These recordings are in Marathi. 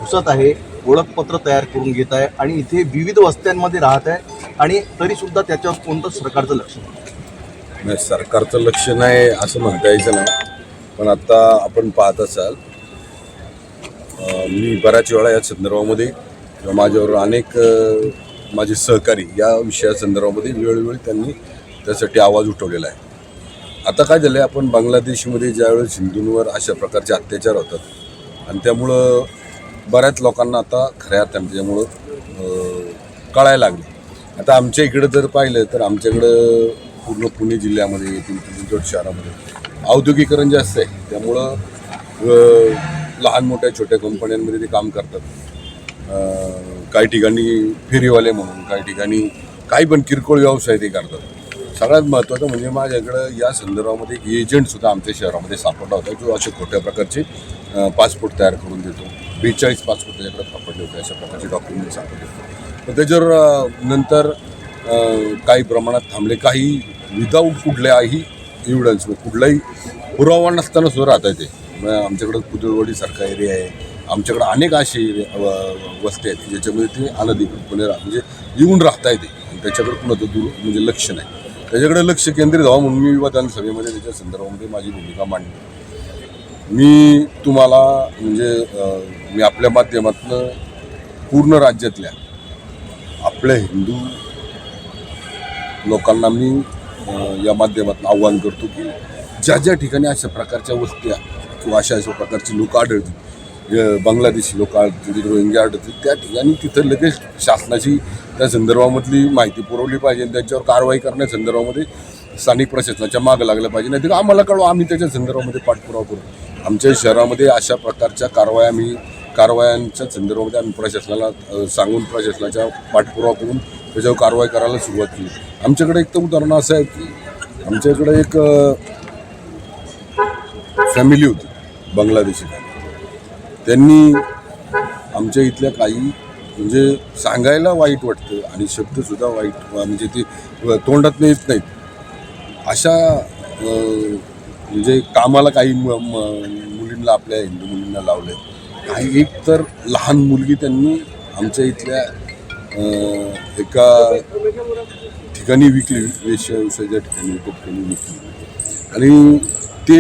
घुसत आहे, ओळखपत्र तयार करून घेत आहे आणि इथे विविध वस्त्यांमध्ये राहत आहे आणि तरीसुद्धा त्याच्यावर कोणतं सरकारचं लक्ष नाही. सरकारचं लक्ष नाही असं म्हणता यायचं नाही, पण आता आपण पाहत असाल मी बऱ्याच वेळा या संदर्भामध्ये किंवा माझ्यावर अनेक माझे सहकारी या विषया संदर्भामध्ये वेळोवेळी त्यांनी त्यासाठी आवाज उठवलेला आहे. आता काय झालं आहे, आपण बांगलादेशमध्ये ज्यावेळेस हिंदूंवर अशा प्रकारचे अत्याचार होतात आणि त्यामुळं बऱ्याच लोकांना आता खऱ्या अर्थाने त्यामुळं कळायला लागले. आता आमच्या इकडं जर पाहिलं तर आमच्याकडं पूर्ण पुणे जिल्ह्यामध्ये पिंपरी शहरामध्ये औद्योगिकरण जास्त आहे, त्यामुळं लहान मोठ्या छोट्या कंपन्यांमध्ये ते काम करतात. काही ठिकाणी फेरीवाले म्हणून, काही ठिकाणी काही पण किरकोळ व्यवसाय ते करतात. सगळ्यात महत्त्वाचं म्हणजे माझ्याकडं या संदर्भामध्ये एक एजंटसुद्धा आमच्या शहरामध्ये सापडला होता, जो असे खोट्या प्रकारचे पासपोर्ट तयार करून देतो. 42 पासपोर्ट त्याच्याकडे सापडले होते, अशा प्रकारचे डॉक्युमेंट सापडले होते. तर त्याच्यावर नंतर काही प्रमाणात थांबले, काही विदाऊट कुठल्याही एव्हिडन्स, कुठलाही पुरावा नसताना सुद्धा राहता येते. आमच्याकडं कुदळवाडीसारखा एरिया आहे, आमच्याकडं अनेक असे वस्ती आहेत ज्याच्यामध्ये ते अनधिकृतपणे म्हणजे येऊन राहता येते आणि त्याच्याकडे कुणाचं म्हणजे लक्ष नाही. त्याच्याकडे लक्ष केंद्रित व्हावं म्हणून मी विधानसभेमध्ये त्याच्या संदर्भामध्ये माझी भूमिका मांडली. मी तुम्हाला म्हणजे मी आपल्या माध्यमातून पूर्ण राज्यातल्या आपल्या हिंदू लोकांना मी या माध्यमातून आव्हान करतो की ज्या ज्या ठिकाणी अशा प्रकारच्या वस्त्या किंवा अशा प्रकारची लोक आढळतील, बांगलादेशी लोक आढळतील, रोहिंग्या आढळतील, त्या ठिकाणी तिथं लगेच शासनाची त्या संदर्भामधली माहिती पुरवली पाहिजे आणि त्यांच्यावर कारवाई करण्या संदर्भामध्ये स्थानिक प्रशासनाच्या मागं लागलं पाहिजे. नाही तर आम्हाला कळवा, आम्ही त्याच्या संदर्भामध्ये पाठपुरावा करू. आमच्या शहरामध्ये अशा प्रकारच्या कारवायांच्या संदर्भामध्ये आम्ही प्रशासनाला सांगून प्रशासनाच्या पाठपुरावा करून त्याच्यावर कारवाई करायला सुरुवात केली. आमच्याकडे एक तर उदाहरण असं आहे की आमच्याकडे एक फॅमिली होती बांगलादेशी. त्यांनी आमच्या इथल्या काही म्हणजे सांगायला वाईट वाटतं आणि शब्दसुद्धा वाईट म्हणजे ते तोंडात येत नाहीत अशा म्हणजे कामाला काही मुलींना, आपल्या हिंदू मुलींना लावलं आहे. काही एक तर लहान मुलगी त्यांनी आमच्या इथल्या एका ठिकाणी विकली, व्यवसायाच्या ठिकाणी विकली आणि ते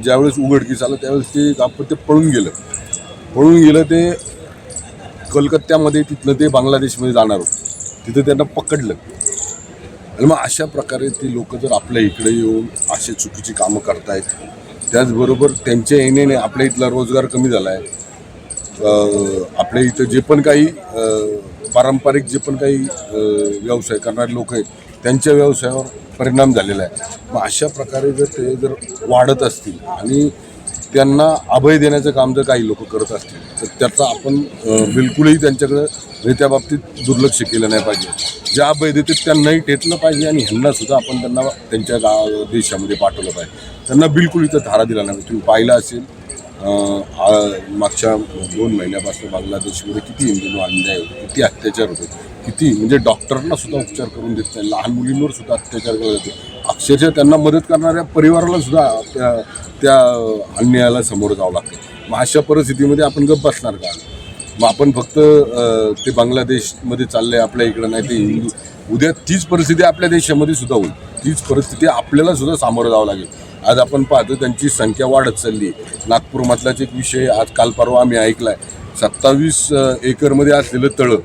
ज्यावेळेस उघडकीस आलं त्यावेळेस ते दाम्पत्य पळून गेलं. ते कलकत्त्यामध्ये तिथलं ते बांगलादेशमध्ये जाणार होतं, तिथं त्यांना पकडलं. आणि मग अशा प्रकारे ती लोक जर आपल्या इकडे येऊन असे चुकीची कामं करतायत, त्याचबरोबर त्यांच्या येण्याने आपल्या इथला रोजगार कमी झाला आहे. आपल्या इथं जे पण काही पारंपरिक जे पण काही व्यवसाय करणारे लोक आहेत त्यांच्या व्यवसायावर परिणाम झालेला आहे. मग अशा प्रकारे जर वाढत असतील आणि त्यांना अभय देण्याचं काम जर काही लोक करत असतील तर त्याचा आपण बिलकुलही त्यांच्याकडं त्या बाबतीत दुर्लक्ष केलं नाही पाहिजे. ज्या अभय देतात त्यांनाही टेचलं पाहिजे आणि ह्यांनासुद्धा आपण त्यांना त्यांच्या देशामध्ये पाठवलं पाहिजे. त्यांना बिलकुल इथं धारा दिला नाही. तुम्ही पाहिलं असेल मागच्या 2 महिन्यापासून बांगलादेशमध्ये किती हिंदू अन्याय होते, किती अत्याचार होते, किती म्हणजे डॉक्टरांना सुद्धा उपचार करून देत नाही, लहान मुलींवर सुद्धा अत्याचार केले जाते. अक्षरशः त्यांना मदत करणाऱ्या परिवाराला सुद्धा त्या अन्यायाला सामोरं जावं लागतं. मग अशा परिस्थितीमध्ये आपण गप्प बसणार का? मग आपण फक्त ते बांगलादेशमध्ये चाललंय आपल्या इकडं, नाही ते हिंदू, उद्या तीच परिस्थिती आपल्या देशामध्ये सुद्धा होईल. तीच परिस्थिती आपल्याला सुद्धा सामोरं जावं लागेल. आज आपण पाहतो त्यांची संख्या वाढत चालली. नागपूरमधलाच एक विषय आज काल परवा आम्ही ऐकला आहे, 27 एकरमध्ये असलेलं तळं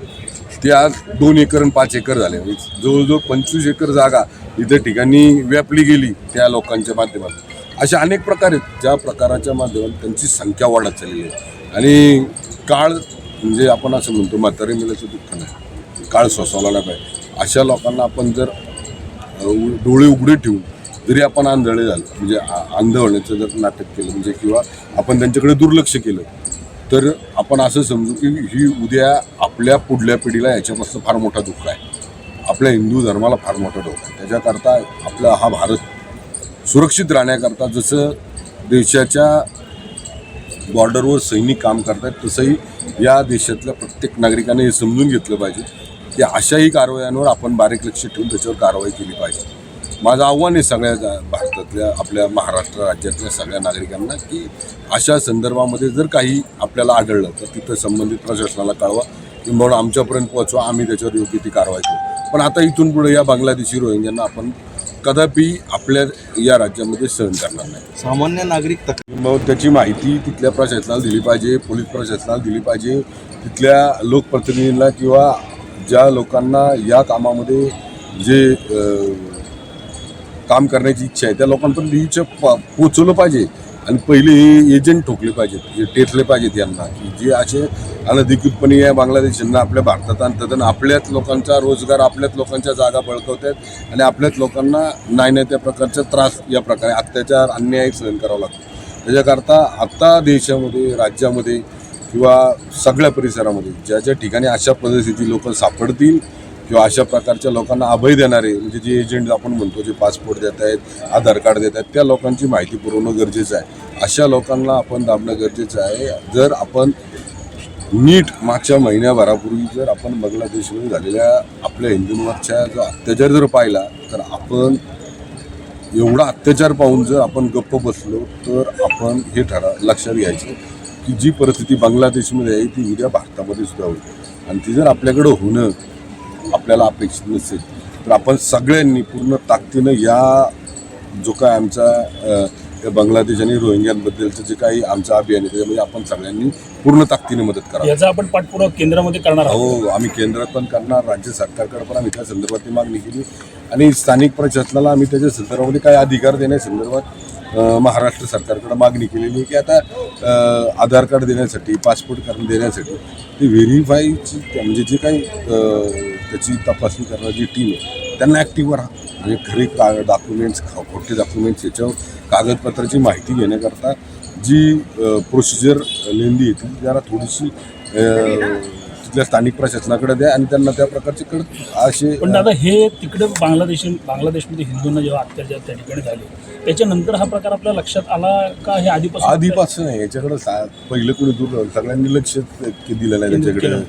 ते आज 2 एकर आणि 5 एकर झाले. जवळजवळ 25 एकर जागा इतर ठिकाणी व्यापली गेली त्या लोकांच्या माध्यमातून. अशा अनेक प्रकार आहेत ज्या प्रकाराच्या माध्यमातून त्यांची संख्या वाढत चाललेली आहे. आणि काळ म्हणजे आपण असं म्हणतो म्हातारी मुलाचं दुःख नाही, काळ सोसवला नाही पाहिजे. अशा लोकांना आपण जर डोळे उघडे ठेवून जरी आपण आंधळे झालं म्हणजे अंध होण्याचं जर नाटक केलं म्हणजे किंवा आपण त्यांच्याकडे दुर्लक्ष केलं तर आपण असं समजू की ही उद्या आपल्या पुढल्या पिढीला याच्यापासून फार मोठा धोका आहे. आपल्या हिंदू धर्माला फार मोठा धोका आहे. त्याच्याकरता आपला हा भारत सुरक्षित राहण्याकरता जसं देशाच्या बॉर्डरवर सैनिक काम करतात तसंही या देशातल्या प्रत्येक नागरिकाने हे समजून घेतलं पाहिजे की अशाही कारवायांवर आपण बारीक लक्ष ठेवून त्याच्यावर कारवाई केली पाहिजे. माझं आव्हान आहे सगळ्या भारतातल्या आपल्या महाराष्ट्र राज्यातल्या सगळ्या नागरिकांना की अशा संदर्भामध्ये जर काही आपल्याला आढळलं तर तिथं संबंधित प्रशासनाला कळवा किंवा आमच्यापर्यंत पोहोचवा, आम्ही त्याच्यावर योग्य ती कारवाई करू. पण आता इथून पुढे या बांगलादेशी रोहिंग्यांना आपण कदापि आपल्या या राज्यामध्ये सहन करणार नाही. सामान्य नागरिक मग त्याची माहिती तिथल्या प्रशासनाला दिली पाहिजे, पोलीस प्रशासनाला दिली पाहिजे, तिथल्या लोकप्रतिनिधींना किंवा ज्या लोकांना या कामामध्ये जे काम करण्याची इच्छा आहे त्या लोकांपर्यंत ही पोचवलं पाहिजे. आणि पहिले हे एजंट ठोकले पाहिजेत, हे टेचले पाहिजेत यांना की जे असे अनधिकृतपणे या बांगलादेशांना आपल्या भारतात आणतात आणि आपल्याच लोकांचा रोजगार, आपल्याच लोकांच्या जागा बळकावत आहेत आणि आपल्याच लोकांना नाही त्या प्रकारचा त्रास, या प्रकारे अत्याचार, अन्याय सहन करावा लागतो. त्याच्याकरता आत्ता देशामध्ये, राज्यामध्ये किंवा सगळ्या परिसरामध्ये ज्या ज्या ठिकाणी अशा परिस्थिती लोक सापडतील किंवा अशा प्रकारच्या लोकांना अभय देणारे, म्हणजे जे एजंट आपण म्हणतो, जे पासपोर्ट देत आहेत, आधार कार्ड देत आहेत, त्या लोकांची माहिती पुरवणं गरजेचं आहे. अशा लोकांना आपण दाबणं गरजेचं आहे. जर आपण नीट मागच्या महिन्याभरापूर्वी जर आपण बांगलादेशमध्ये झालेल्या आपल्या हिंदूंवरच्या जो अत्याचार जर पाहिला तर आपण एवढा अत्याचार पाहून जर आपण गप्प बसलो तर आपण हे लक्षात घ्यायचं की जी परिस्थिती बांगलादेशमध्ये आहे ती उद्या भारतामध्ये सुद्धा होईल. आणि ती जर आपल्याकडं होणं आपल्याला अपेक्षित नसेल तर आपण सगळ्यांनी पूर्ण ताकदीनं या जो काय आमचा बांगलादेश आणि रोहिंग्यांबद्दलचं जे काही आमचं अभियान आहे त्याच्यामध्ये आपण सगळ्यांनी पूर्ण ताकदीने मदत करा. याचा आपण पाठपुरावा केंद्रामध्ये करणार आहोत. हो, आम्ही केंद्रात पण करणार, राज्य सरकारकडे पण आम्ही त्या संदर्भात मागणी केली आणि स्थानिक प्रशासनाला आम्ही त्याच्या संदर्भामध्ये काय अधिकार देण्यासंदर्भात महाराष्ट्र सरकारकडे मागणी केलेली आहे की आता आधार कार्ड देण्यासाठी, पासपोर्ट करून देण्यासाठी ते व्हेरीफायची म्हणजे जे काही त्याची तपासणी करणारी जी टीम आहे त्यांना ॲक्टिव्ह राहा. म्हणजे खरे डॉक्युमेंट्स, खोटे डॉक्युमेंट्स याच्यावर कागदपत्राची माहिती घेण्याकरता जी प्रोसिजर लेंदी येते जरा थोडीशी तिथल्या स्थानिक प्रशासनाकडे द्या आणि त्यांना त्या प्रकारचे असे. पण दादा, हे तिकडे बांगलादेशमध्ये हिंदूंना जेव्हा अत्याचार त्या ठिकाणी झाले त्याच्यानंतर हा प्रकार आपल्या लक्षात आला का? हे आधीपासून आहे याच्याकडं पहिलं कोणी दूर सगळ्यांनी लक्ष दिलं नाही त्याच्याकडे.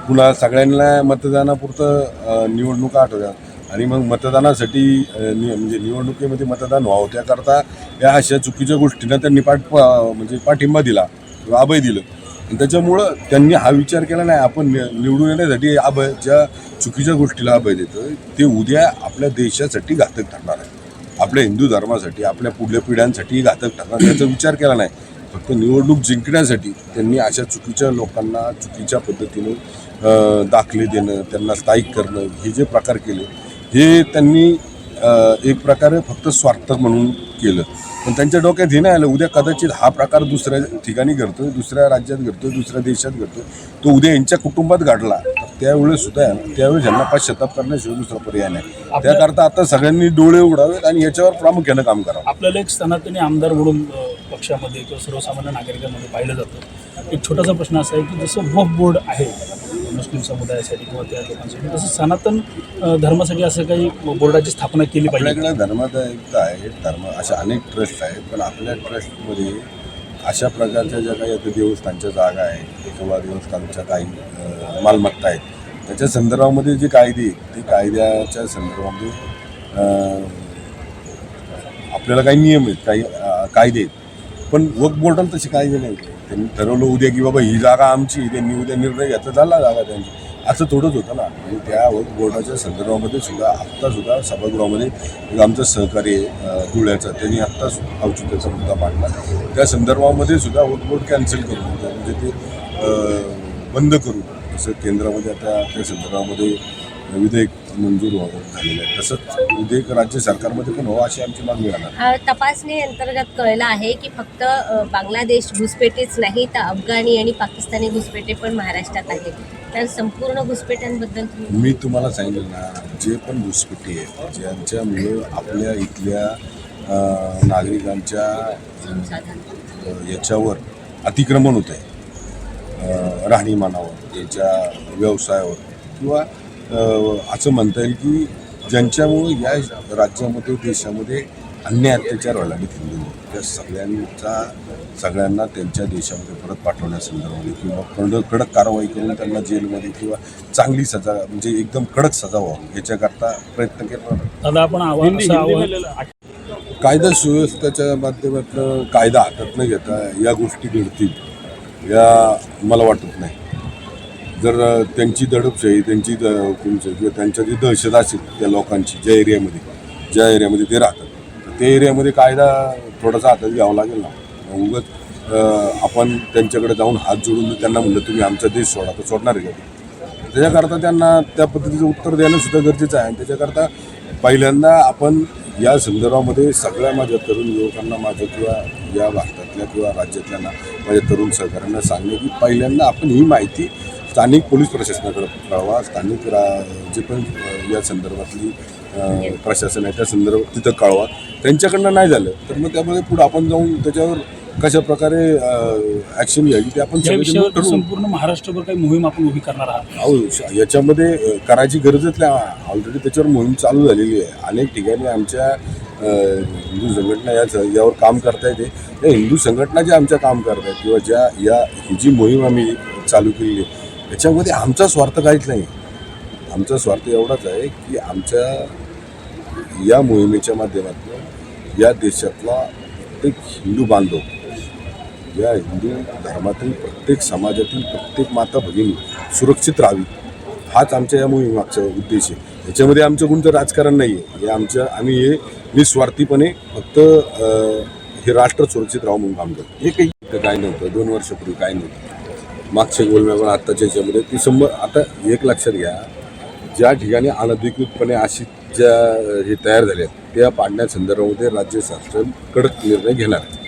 पुन्हा सगळ्यांना मतदानापुरतं निवडणुका आठवतात आणि मग मतदानासाठी म्हणजे निवडणुकीमध्ये मतदान व्हावं त्याकरता या अशा चुकीच्या गोष्टींना त्यांनी पाठिंबा दिला किंवा अभय दिलं. आणि त्याच्यामुळं त्यांनी हा विचार केला नाही आपण निवडून येण्यासाठी अभय ज्या चुकीच्या गोष्टीला अभय देतो ते उद्या आपल्या देशासाठी घातक ठरणार आहे, आपल्या हिंदू धर्मासाठी, आपल्या पुढल्या पिढ्यांसाठी घातक ठरणार. त्याचा विचार केला नाही. फक्त निवडणूक जिंकण्यासाठी त्यांनी अशा चुकीच्या लोकांना चुकीच्या पद्धतीनं दाखले देणं, त्यांना स्थायिक करणं, हे जे प्रकार केले हे त्यांनी एक प्रकारे फक्त स्वार्थ म्हणून केलं. पण त्यांच्या डोक्यात हे नाही आलं उद्या कदाचित हा प्रकार दुसऱ्या ठिकाणी घडतो, दुसऱ्या राज्यात घडतो, दुसऱ्या देशात घडतो, तो उद्या यांच्या कुटुंबात घडला तर त्यावेळेस सुद्धा त्यावेळेस यांना पश्चाताप करण्याशिवाय दुसरा पर्याय नाही. त्याकरता आता सगळ्यांनी डोळे उघडावेत आणि याच्यावर प्रामुख्यानं काम करावं. आपल्याला एक सनातनी आमदार म्हणून पक्षामध्ये किंवा सर्वसामान्य नागरिकांमध्ये पाहिलं जातं. एक छोटासा प्रश्न असा आहे की जसं वक्फ बोर्ड आहे मुस्लिम समुदायासाठी किंवा त्या लोकांसाठी, तसं सनातन धर्मासाठी असं काही बोर्डाची स्थापना केली पाहिजे. आपल्याकडे धर्मादायिकता आहे, अशा अनेक ट्रस्ट आहेत, पण आपल्या ट्रस्टमध्ये अशा प्रकारच्या ज्या काही आता देवस्थानच्या जागा आहेत किंवा देवस्थानच्या काही मालमत्ता आहेत त्याच्या संदर्भामध्ये जे कायदे ते कायद्याच्या संदर्भामध्ये आपल्याला काही नियम आहेत, काही कायदे आहेत. पण वक्फ बोर्डाला तसे कायदे नाही. त्यांनी ठरवलं उद्या की बाबा ही जागा आमची, त्यांनी उद्या निर्णय घ्यायचा झाला जागा त्यांची, असं थोडंच होतं ना. आणि त्या वक्फ बोर्डाच्या संदर्भामध्ये सुद्धा आत्तासुद्धा सभागृहामध्ये आमचं सहकारी धुळ्याचं त्यांनी आत्ताच औचित्याचा मुद्दा मांडला. त्या संदर्भामध्ये सुद्धा वक्फ बोर्ड कॅन्सल करून म्हणजे ते बंद करू जसं केंद्रामध्ये आता त्या संदर्भामध्ये विधेयक मंजूर झालेलं आहे तसंच विधेयक राज्य सरकारमध्ये पण व्हावं अशी आमची मागणी राहणार. तपासणी अंतर्गत कळलं आहे की फक्त बांगलादेश घुसपेटेच नाही तर अफगाणी आणि पाकिस्तानी घुसपेटे पण महाराष्ट्रात आहेत. तर संपूर्ण घुसपेट्यांबद्दल मी तुम्हाला सांगितलं ना, जे पण घुसपेटी आहेत ज्यांच्यामुळे आपल्या इथल्या नागरिकांच्या याच्यावर अतिक्रमण होत आहे, राहणीमानावर, याच्या व्यवसायावर किंवा असं म्हणता येईल की ज्यांच्यामुळं या राज्यामध्ये देशामध्ये अन्याय अत्याचार व्हायला लागले हिंदूंवर, त्या सगळ्यांना त्यांच्या देशामध्ये परत पाठवण्यासंदर्भामध्ये किंवा कडक कारवाई करून त्यांना जेलमध्ये किंवा चांगली सजा म्हणजे एकदम कडक सजा व्हावी याच्याकरता प्रयत्न केला. दादा आपण आव्हान कायदा सुव्यवस्थेच्या माध्यमातून कायदा हातात न घेता या गोष्टी घडतील या मला वाटत नाही. जर त्यांची दडपशाही त्यांची हुकुमशाही किंवा त्यांच्या जी दहशत असेल त्या लोकांची ज्या एरियामध्ये ते राहतात तर त्या एरियामध्ये कायदा थोडासा हातात घ्यावा लागेल ना. उगाच आपण त्यांच्याकडे जाऊन हात जोडून त्यांना म्हणलं तुम्ही आमचा देश सोडा तर सोडणार आहे का? त्याच्याकरता त्यांना त्या पद्धतीचं उत्तर देणं सुद्धा गरजेचं आहे. त्याच्याकरता पहिल्यांदा आपण या संदर्भामध्ये सगळ्या माझ्या तरुण युवकांना माझं किंवा या भारतातल्या किंवा राज्यातल्या माझ्या तरुण सहकाऱ्यांना सांगणे की पहिल्यांदा आपण ही माहिती स्थानिक पोलीस प्रशासनाकडे कळवा. स्थानिक जे पण या संदर्भातली प्रशासन आहे त्या संदर्भात तिथं कळवा. त्यांच्याकडनं नाही झालं तर मग त्यामध्ये पुढे आपण जाऊन त्याच्यावर कशा प्रकारे ॲक्शन घ्यावी ते आपण या विषयावर संपूर्ण महाराष्ट्रभर काही मोहीम आपण उभी करणार आहात. अहो याच्यामध्ये करायची गरजच नाही. ऑलरेडी त्याच्यावर मोहीम चालू झालेली आहे. अनेक ठिकाणी आमच्या हिंदू संघटना यावर काम करता येते. या हिंदू संघटना ज्या आमच्या काम करत आहेत किंवा ही जी मोहीम आम्ही चालू केलेली आहे याच्यामध्ये आमचा स्वार्थ काहीच नाही. आमचा स्वार्थ एवढाच आहे की आमच्या या मोहिमेच्या माध्यमातून या देशातला प्रत्येक हिंदू बांधव या हिंदू धर्मातील प्रत्येक समाजातील प्रत्येक माता भगिनी सुरक्षित राहावी हाच आमच्या या मोहिमेमागचा उद्देश आहे. याच्यामध्ये आमचं कोणतं राजकारण नाही आहे. आम्ही हे निस्वार्थीपणे फक्त हे राष्ट्र सुरक्षित राहू म्हणून काम करतो. हे काही नव्हतं 2 वर्षापूर्वी काही नव्हतं. मागच्या गोलम्यावर आत्ताच्या याच्यामध्ये ती आता एक लक्षात घ्या ज्या ठिकाणी अनधिकृतपणे अशी ज्या हे तयार झाले आहेत त्या पाडण्यासंदर्भामध्ये राज्य शासन कडक निर्णय घेणार आहे.